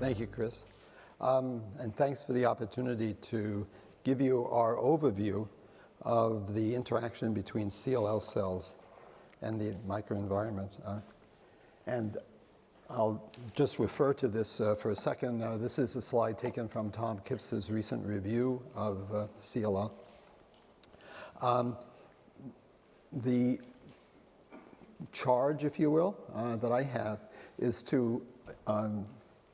Thank you, Chris. And thanks for the opportunity to give you our overview of the interaction between CLL cells and the microenvironment. And I'll just refer to this for a second. This is a slide taken from Tom Kipps's recent review of CLL. The charge, if you will, that I have is to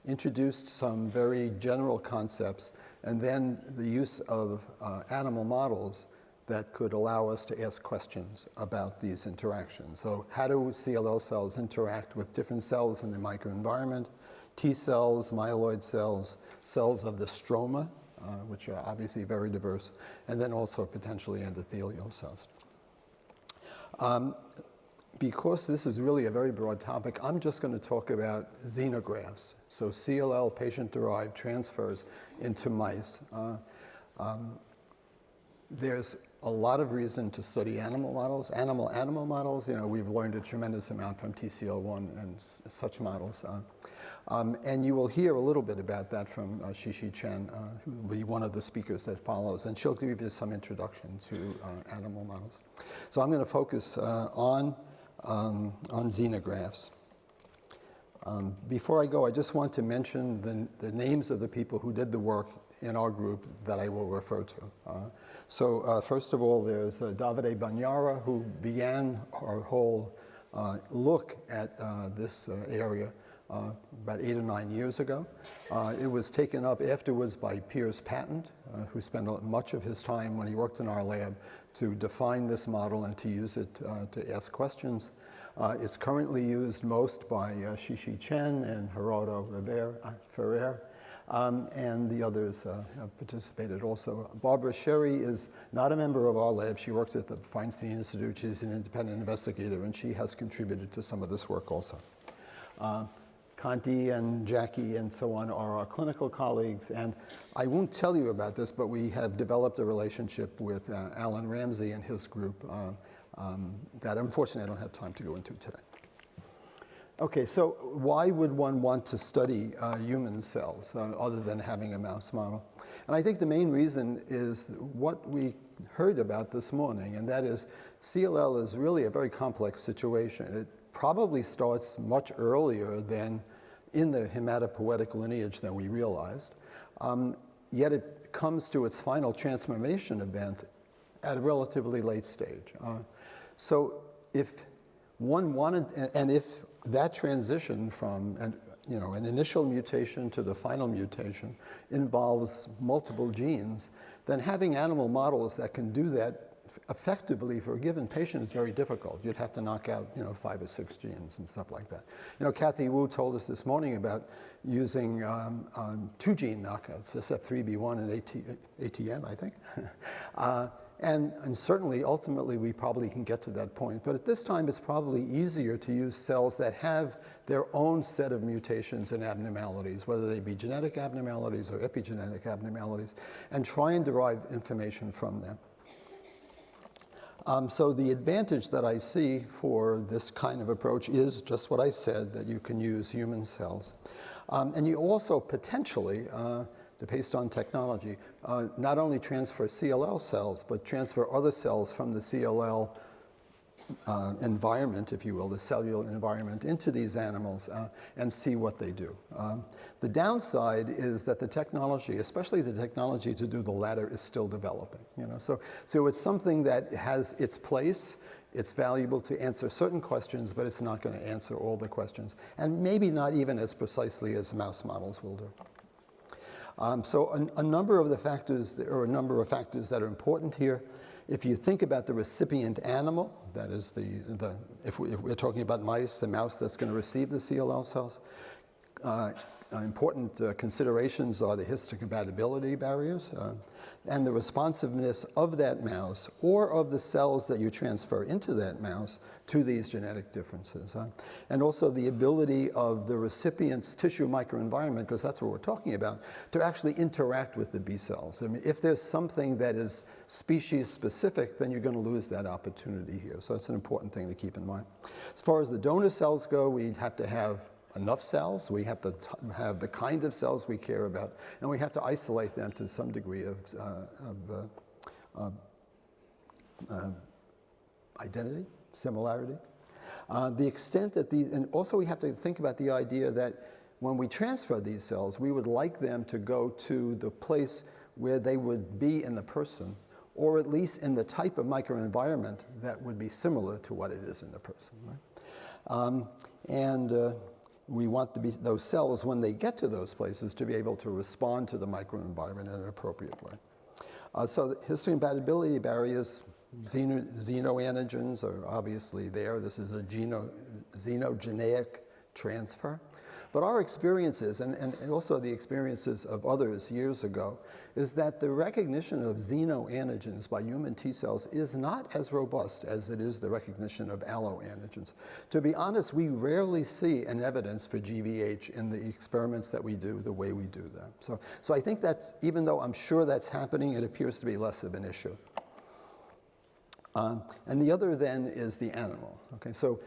introduce some very general concepts and then the use of animal models that could allow us to ask questions about these interactions. So how do CLL cells interact with different cells in the microenvironment? T cells, myeloid cells, cells of the stroma, which are obviously very diverse, and then also potentially endothelial cells. Because this is really a very broad topic, I'm just going to talk about xenografts. So CLL patient-derived transfers into mice. There's a lot of reason to study animal models. Animal models, you know, we've learned a tremendous amount from TCL1 and such models. And you will hear a little bit about that from Shishi Chen, who will be one of the speakers that follows, and she'll give you some introduction to animal models. So I'm going to focus on xenografts. Before I go, I just want to mention the names of the people who did the work in our group that I will refer to. So first of all, there's Davide Bagnara, who began our whole look at this area about 8 or 9 years ago. It was taken up afterwards by Piers Patent, who spent much of his time when he worked in our lab to define this model and to use it to ask questions. It's currently used most by Shishi Chen and Gerardo Ferrer, and the others have participated also. Barbara Sherry is not a member of our lab. She works at the Feinstein Institute. She's an independent investigator, and she has contributed to some of this work also. Conti and Jackie and so on are our clinical colleagues, and I won't tell you about this, but we have developed a relationship with Alan Ramsey and his group that unfortunately I don't have time to go into today. Okay, so why would one want to study human cells other than having a mouse model? And I think the main reason is what we heard about this morning, and that is CLL is really a very complex situation. It probably starts much earlier than in the hematopoietic lineage than we realized, yet it comes to its final transformation event at a relatively late stage. So if one wanted, and if that transition from an initial mutation to the final mutation involves multiple genes, then having animal models that can do that effectively for a given patient is very difficult. You'd have to knock out 5 or 6 genes and stuff like that. Kathy Wu told us this morning about using 2 gene knockouts, SF3B1 and ATM, I think. And certainly, ultimately, we probably can get to that point. But at this time, it's probably easier to use cells that have their own set of mutations and abnormalities, whether they be genetic abnormalities or epigenetic abnormalities, and try and derive information from them. So the advantage that I see for this kind of approach is just what I said, that you can use human cells. And you also potentially, based on technology, not only transfer CLL cells, but transfer other cells from the CLL environment, if you will, the cellular environment, into these animals and see what they do. The downside is that the technology, especially the technology to do the latter, is still developing. So it's something that has its place. It's valuable to answer certain questions, but it's not going to answer all the questions, and maybe not even as precisely as mouse models will do. So a number of the factors, there are a number of factors that are important here. If you think about the recipient animal, that is if we're talking about mice, the mouse that's going to receive the CLL cells, important considerations are the histocompatibility barriers and the responsiveness of that mouse or of the cells that you transfer into that mouse to these genetic differences. And also the ability of the recipient's tissue microenvironment, because that's what we're talking about, to actually interact with the B cells. I mean, if there's something that is species specific, then you're going to lose that opportunity here. So it's an important thing to keep in mind. As far as the donor cells go, we'd have to have enough cells, we have to have the kind of cells we care about, and we have to isolate them to some degree of identity, similarity. The extent that these, and also we have to think about the idea that when we transfer these cells, we would like them to go to the place where they would be in the person, or at least in the type of microenvironment that would be similar to what it is in the person. Right? We want those cells, when they get to those places, to be able to respond to the microenvironment in an appropriate way. So the histocompatibility barriers, xenoantigens are obviously there. This is a xenogeneic transfer. But our experiences, and also the experiences of others years ago, is that the recognition of xenoantigens by human T cells is not as robust as it is the recognition of alloantigens. To be honest, we rarely see an evidence for GVH in the experiments that we do the way we do them. So I think that's, even though I'm sure that's happening, it appears to be less of an issue. And the other then is the animal. Okay, so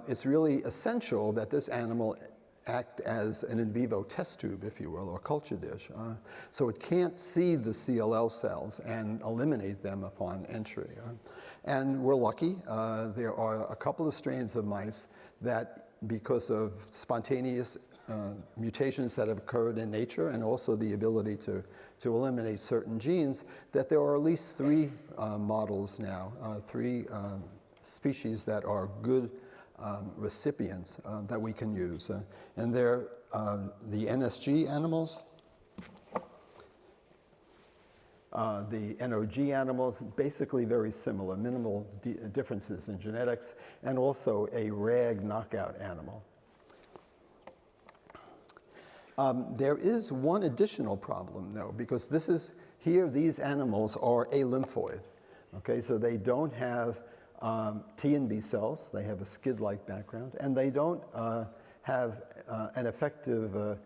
it's really essential that this animal act as an in vivo test tube, if you will, or culture dish. So it can't see the CLL cells and eliminate them upon entry. And we're lucky. There are a couple of strains of mice that, because of spontaneous mutations that have occurred in nature, and also the ability to eliminate certain genes, that there are at least 3 models now, 3 species that are good recipients that we can use. And they're the NSG animals, the NOG animals, basically very similar, minimal differences in genetics, and also a RAG knockout animal. There is one additional problem, though, because these animals are alymphoid. Okay, so they don't have T and B cells. They have a skid-like background, and they don't have an effective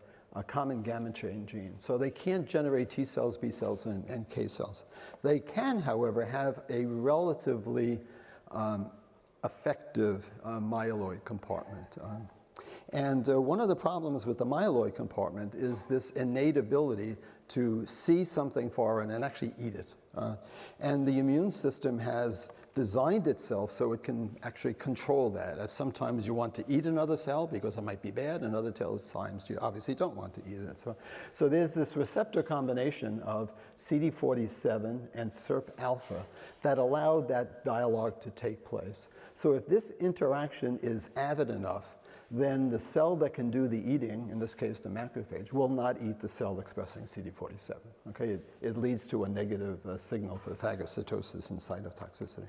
common gamma chain gene. So they can't generate T cells, B cells, and K cells. They can, however, have a relatively effective myeloid compartment. And one of the problems with the myeloid compartment is this innate ability to see something foreign and actually eat it. And the immune system has designed itself so it can actually control that. As sometimes you want to eat another cell because it might be bad, and other times you obviously don't want to eat it. So there's this receptor combination of CD47 and SIRP alpha that allowed that dialogue to take place. So if this interaction is avid enough, then the cell that can do the eating, in this case the macrophage, will not eat the cell expressing CD47. Okay? It leads to a negative signal for phagocytosis and cytotoxicity.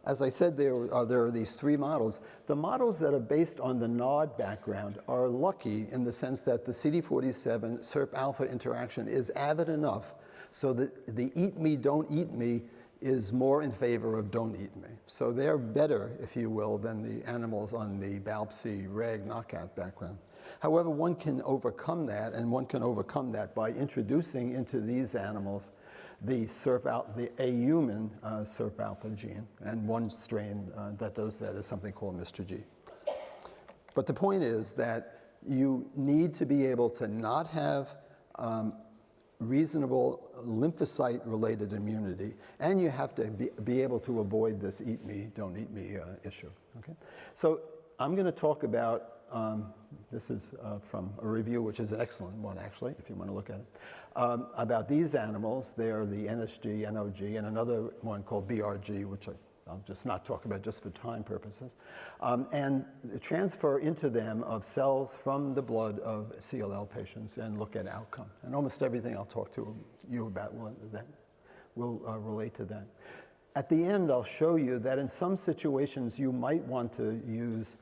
As I said, there are these 3 models. The models that are based on the NOD background are lucky in the sense that the CD47 SIRP alpha interaction is avid enough so that the eat me, don't eat me is more in favor of don't eat me. So they're better, if you will, than the animals on the BALP-C RAG knockout background. However, one can overcome that, and one can overcome that by introducing into these animals the a human SIRP alpha gene, and one strain that does that is something called Mr. G. But the point is that you need to be able to not have reasonable lymphocyte-related immunity, and you have to be able to avoid this eat me, don't eat me issue. Okay? So I'm going to talk about, this is from a review, which is an excellent one, actually, if you want to look at it, about these animals. They are the NSG, NOG, and another one called BRG, which I'll just not talk about just for time purposes, and the transfer into them of cells from the blood of CLL patients and look at outcome. And almost everything I'll talk to you about will relate to that. At the end, I'll show you that in some situations you might want to use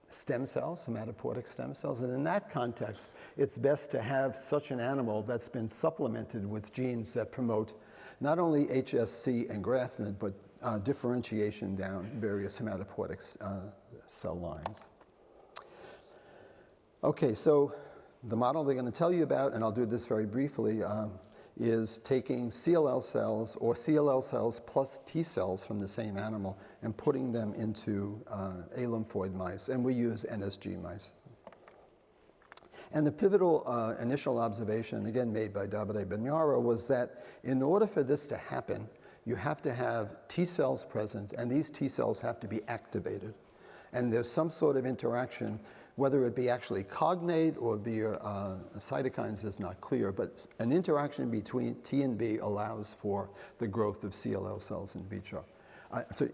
stem cells, hematopoietic stem cells, and in that context, it's best to have such an animal that's been supplemented with genes that promote not only HSC engraftment, but differentiation down various hematopoietic cell lines. Okay, so the model they're going to tell you about, and I'll do this very briefly, is taking CLL cells or CLL cells plus T cells from the same animal and putting them into alymphoid mice, and we use NSG mice. And the pivotal initial observation, again made by Davide Bagnara, was that in order for this to happen, you have to have T cells present, and these T cells have to be activated. And there's some sort of interaction, whether it be actually cognate or via cytokines is not clear, but an interaction between T and B allows for the growth of CLL cells in vitro,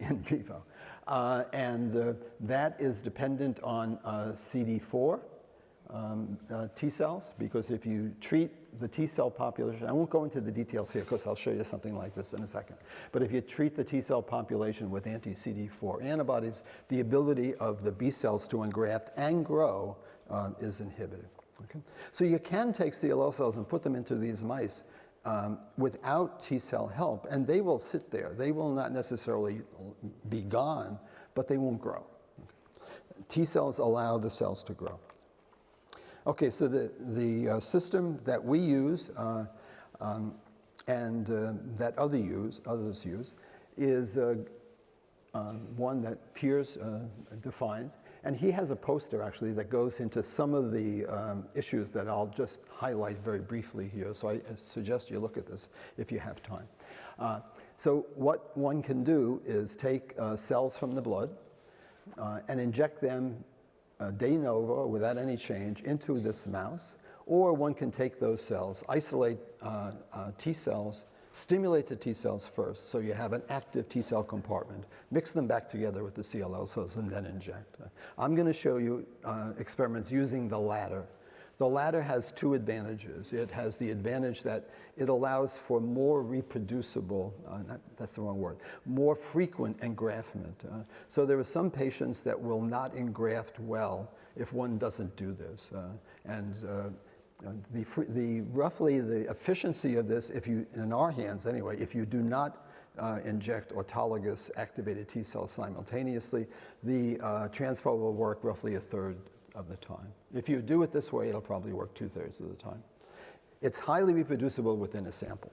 in vivo. That is dependent on CD4 T cells, because if you treat the T cell population, I won't go into the details here because I'll show you something like this in a second, but if you treat the T cell population with anti-CD4 antibodies, the ability of the B cells to engraft and grow is inhibited. Okay? So you can take CLL cells and put them into these mice without T cell help, and they will sit there. They will not necessarily be gone, but they won't grow. Okay? T cells allow the cells to grow. Okay, so the system that we use and that others use is one that Piers defined. And he has a poster, actually, that goes into some of the issues that I'll just highlight very briefly here. So I suggest you look at this if you have time. So what one can do is take cells from the blood and inject them de novo, without any change, into this mouse, or one can take those cells, isolate T cells, stimulate the T cells first, so you have an active T cell compartment, mix them back together with the CLL cells, and then inject. I'm going to show you experiments using the latter. The latter has two advantages. It has the advantage that it allows for more reproducible, that's the wrong word, more frequent engraftment. So there are some patients that will not engraft well if one doesn't do this. Roughly the efficiency of this, if you, in our hands anyway, if you do not inject autologous activated T cells simultaneously, the transfer will work roughly a third of the time. If you do it this way, it'll probably work 2/3 of the time. It's highly reproducible within a sample.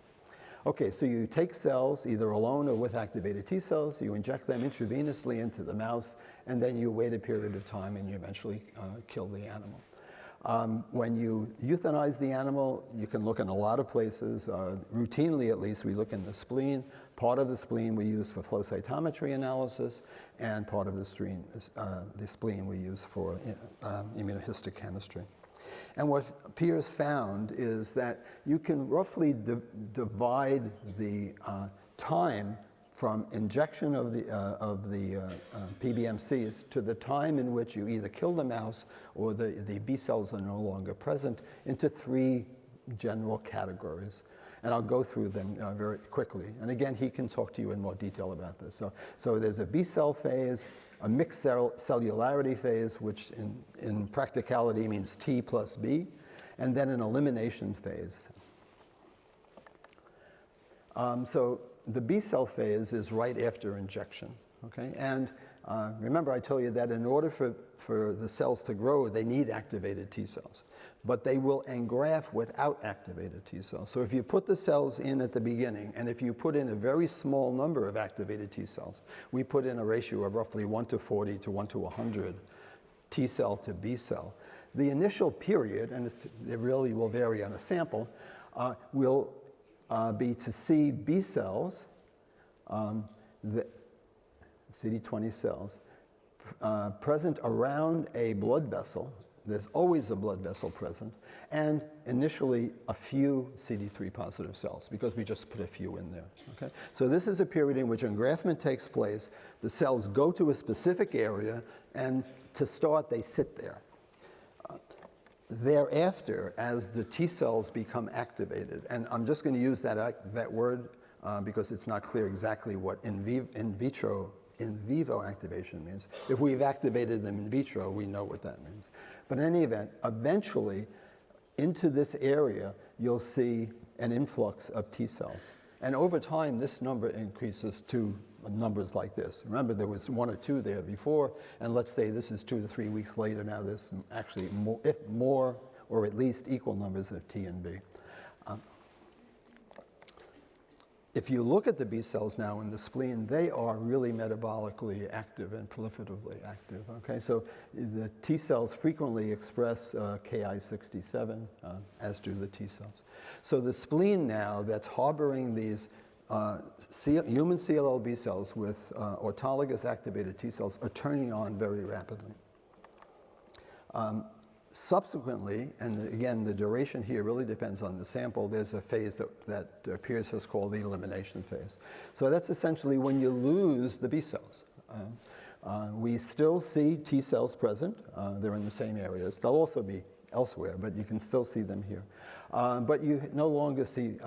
Okay, so you take cells, either alone or with activated T cells, you inject them intravenously into the mouse, and then you wait a period of time and you eventually kill the animal. When you euthanize the animal, you can look in a lot of places. Routinely, at least, we look in the spleen. Part of the spleen we use for flow cytometry analysis, and part of the spleen we use for immunohistochemistry. And what Piers found is that you can roughly divide the time from injection of the PBMCs to the time in which you either kill the mouse or the B cells are no longer present into 3 general categories. And I'll go through them very quickly. And again, he can talk to you in more detail about this. So there's a B cell phase, a mixed cellularity phase, which in practicality means T plus B, and then an elimination phase. So the B cell phase is right after injection, okay? And remember I told you that in order for the cells to grow, they need activated T cells. But they will engraft without activated T cells. So if you put the cells in at the beginning, and if you put in a very small number of activated T cells, we put in a ratio of roughly 1:40 to 1:100 T cell to B cell, the initial period, and it really will vary on a sample, will be to see B cells, the CD20 cells, present around a blood vessel. There's always a blood vessel present, and initially a few CD3 positive cells, because we just put a few in there. Okay? So this is a period in which engraftment takes place. The cells go to a specific area, and to start, they sit there. Thereafter, as the T cells become activated, and I'm just going to use that word because it's not clear exactly what in vivo activation means. If we've activated them in vitro, we know what that means. But in any event, eventually, into this area, you'll see an influx of T cells. And over time, this number increases to numbers like this. Remember, there was 1 or 2 there before, and let's say this is 2 to 3 weeks later. Now there's actually more or at least equal numbers of T and B. If you look at the B cells now in the spleen, they are really metabolically active and proliferatively active. Okay, so the T cells frequently express Ki67, as do the T cells. So the spleen now that's harboring these human CLL B cells with autologous activated T cells are turning on very rapidly. Subsequently, and again, the duration here really depends on the sample, there's a phase that appears as called the elimination phase. So that's essentially when you lose the B cells. We still see T cells present. They're in the same areas. They'll also be elsewhere, but you can still see them here. But you no longer see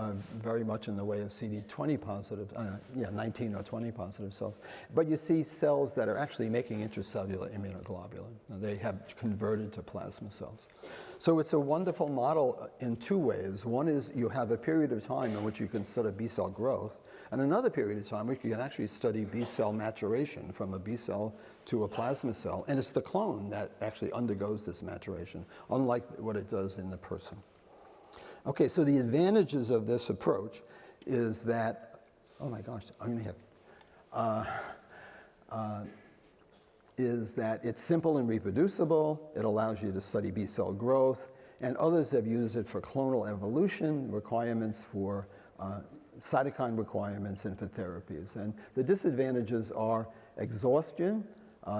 very much in the way of CD20 positive, 19 or 20 positive cells. But you see cells that are actually making intracellular immunoglobulin. They have converted to plasma cells. So it's a wonderful model in two ways. One is you have a period of time in which you can study B cell growth, and another period of time where you can actually study B cell maturation from a B cell to a plasma cell. And it's the clone that actually undergoes this maturation, unlike what it does in the person. Okay, so the advantages of this approach is that, oh my gosh, I'm going to have, is that it's simple and reproducible. It allows you to study B cell growth, and others have used it for clonal evolution, requirements for cytokine requirements, and for therapies. And the disadvantages are exhaustion,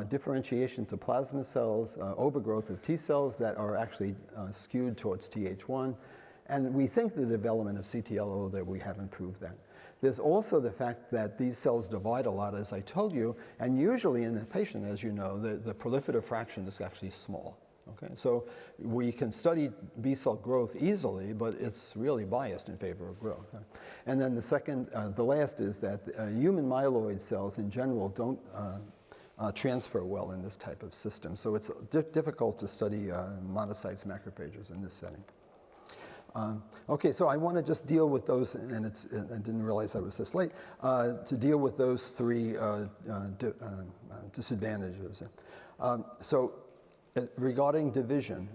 differentiation to plasma cells, overgrowth of T cells that are actually skewed towards Th1, and we think the development of CTLO that we haven't proved that. There's also the fact that these cells divide a lot, as I told you, and usually in the patient, as you know, the proliferative fraction is actually small. Okay, so we can study B cell growth easily, but it's really biased in favor of growth. And then the last is that human myeloid cells in general don't transfer well in this type of system. So it's difficult to study monocytes, macrophages in this setting. Okay, so I want to just deal with those, and I didn't realize I was this late, to deal with those three disadvantages. Regarding division,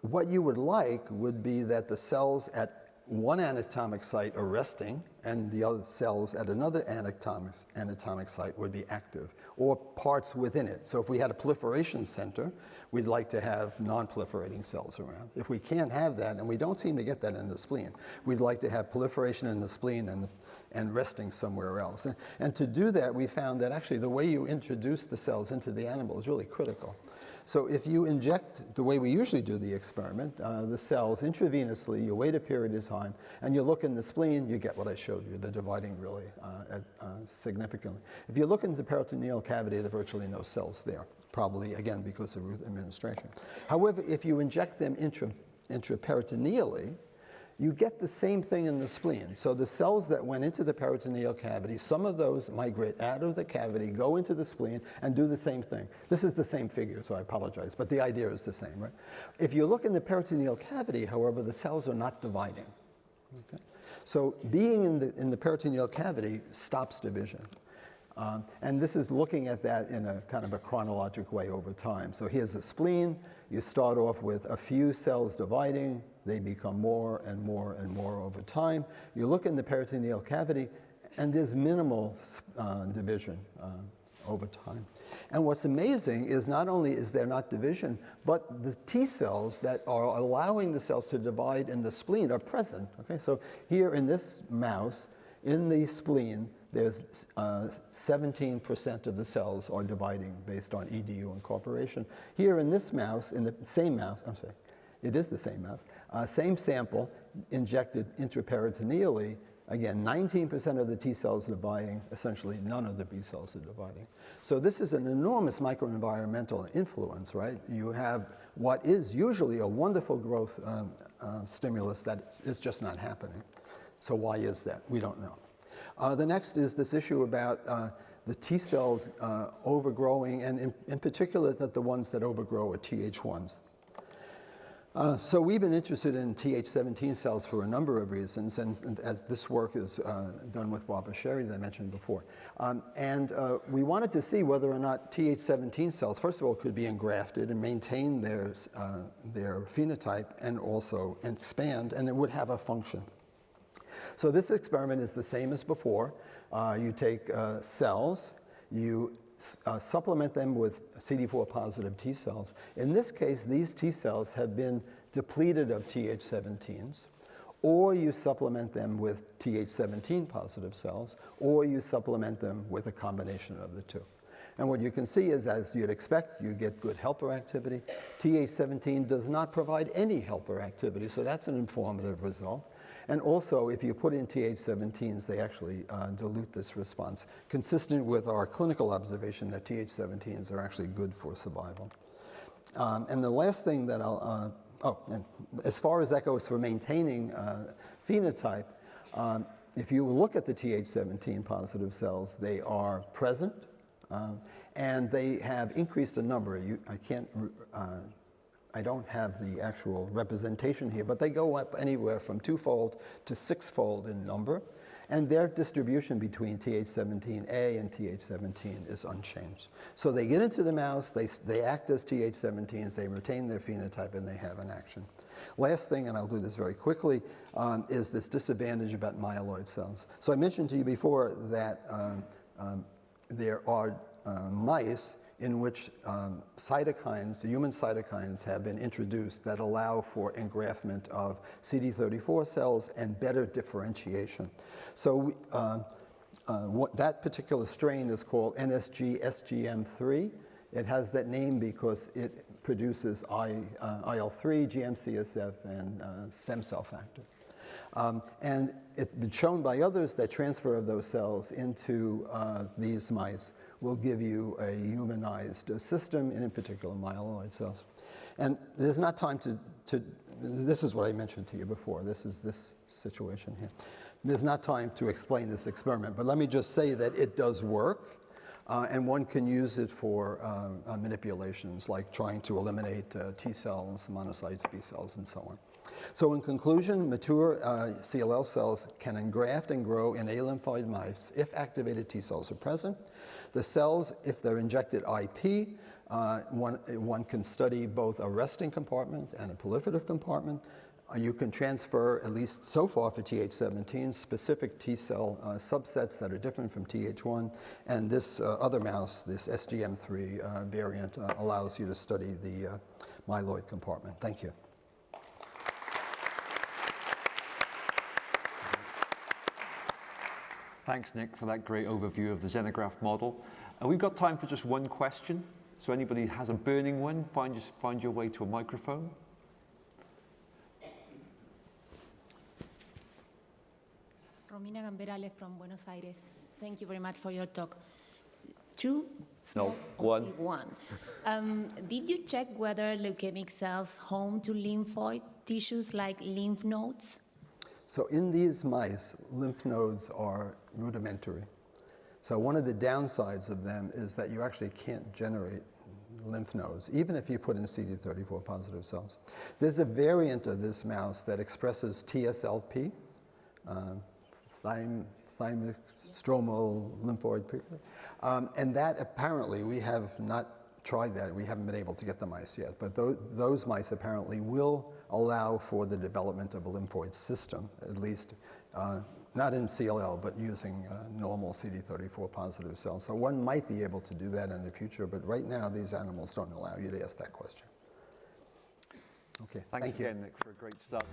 what you would like would be that the cells at one anatomic site are resting, and the other cells at another anatomic site would be active, or parts within it. So if we had a proliferation center, we'd like to have non-proliferating cells around. If we can't have that, and we don't seem to get that in the spleen, we'd like to have proliferation in the spleen and resting somewhere else. And to do that, we found that actually the way you introduce the cells into the animal is really critical. So if you inject, the way we usually do the experiment, the cells intravenously, you wait a period of time, and you look in the spleen, you get what I showed you, the dividing really significantly. If you look into the peritoneal cavity, there are virtually no cells there, probably, again, because of route administration. However, if you inject them intraperitoneally, you get the same thing in the spleen. So the cells that went into the peritoneal cavity, some of those migrate out of the cavity, go into the spleen, and do the same thing. This is the same figure, so I apologize, but the idea is the same, right? If you look in the peritoneal cavity, however, the cells are not dividing. Okay? So being in the peritoneal cavity stops division. And this is looking at that in a kind of a chronologic way over time. So here's a spleen. You start off with a few cells dividing. They become more and more and more over time. You look in the peritoneal cavity, and there's minimal division over time. And what's amazing is not only is there not division, but the T cells that are allowing the cells to divide in the spleen are present. Okay, so here in this mouse, in the spleen, there's 17% of the cells are dividing based on EDU incorporation. Here in this mouse, in the same mouse, I'm sorry, it is the same mouse, same sample injected intraperitoneally, again, 19% of the T cells are dividing, essentially none of the B cells are dividing. So this is an enormous microenvironmental influence, right? You have what is usually a wonderful growth stimulus that is just not happening. So why is that? We don't know. The next is this issue about the T cells overgrowing, and in particular that the ones that overgrow are Th1s. So we've been interested in Th17 cells for a number of reasons, and as this work is done with Barbara Sherry that I mentioned before. We wanted to see whether or not Th17 cells, first of all, could be engrafted and maintain their phenotype and also expand, and it would have a function. So this experiment is the same as before. You take cells, you supplement them with CD4 positive T cells. In this case, these T cells have been depleted of Th17s, or you supplement them with Th17 positive cells, or you supplement them with a combination of the two. And what you can see is, as you'd expect, you get good helper activity. Th17 does not provide any helper activity, so that's an informative result. And also, if you put in Th17s, they actually dilute this response, consistent with our clinical observation that Th17s are actually good for survival. And the last thing that and as far as that goes for maintaining phenotype, if you look at the Th17 positive cells, they are present, and they have increased in number. I don't have the actual representation here, but they go up anywhere from 2-fold to 6-fold in number, and their distribution between Th17A and Th17 is unchanged. So they get into the mouse, they act as Th17s, they retain their phenotype, and they have an action. Last thing, and I'll do this very quickly, is this disadvantage about myeloid cells. So I mentioned to you before that there are mice in which cytokines, human cytokines, have been introduced that allow for engraftment of CD34 cells and better differentiation. So that particular strain is called NSG-SGM3. It has that name because it produces IL-3, GM-CSF, and stem cell factor. And it's been shown by others that transfer of those cells into these mice will give you a humanized system, and in particular myeloid cells. And there's not time to this is what I mentioned to you before. This is this situation here. There's not time to explain this experiment, but let me just say that it does work, and one can use it for manipulations like trying to eliminate T cells, monocytes, B cells, and so on. So in conclusion, mature CLL cells can engraft and grow in A lymphoid mice if activated T cells are present. The cells, if they're injected IP, one can study both a resting compartment and a proliferative compartment. You can transfer, at least so far for Th17, specific T cell subsets that are different from Th1. And this other mouse, this SGM3 variant, allows you to study the myeloid compartment. Thank you. Thanks, Nick, for that great overview of the xenograft model. And we've got time for just one question. So anybody has a burning one, find your way to a microphone. Romina Gamberales from Buenos Aires. Thank you very much for your talk. Two? Small, no, one. Only one. Did you check whether leukemic cells home to lymphoid tissues like lymph nodes? So in these mice, lymph nodes are rudimentary. So one of the downsides of them is that you actually can't generate lymph nodes, even if you put in CD34 positive cells. There's a variant of this mouse that expresses TSLP, thymic stromal lymphoid prickly. And that apparently, we have not tried that. We haven't been able to get the mice yet. But those mice apparently will allow for the development of a lymphoid system, at least not in CLL, but using normal CD34 positive cells. So one might be able to do that in the future, but right now these animals don't allow you to ask that question. Okay, Thanks again, Nick, for a great start.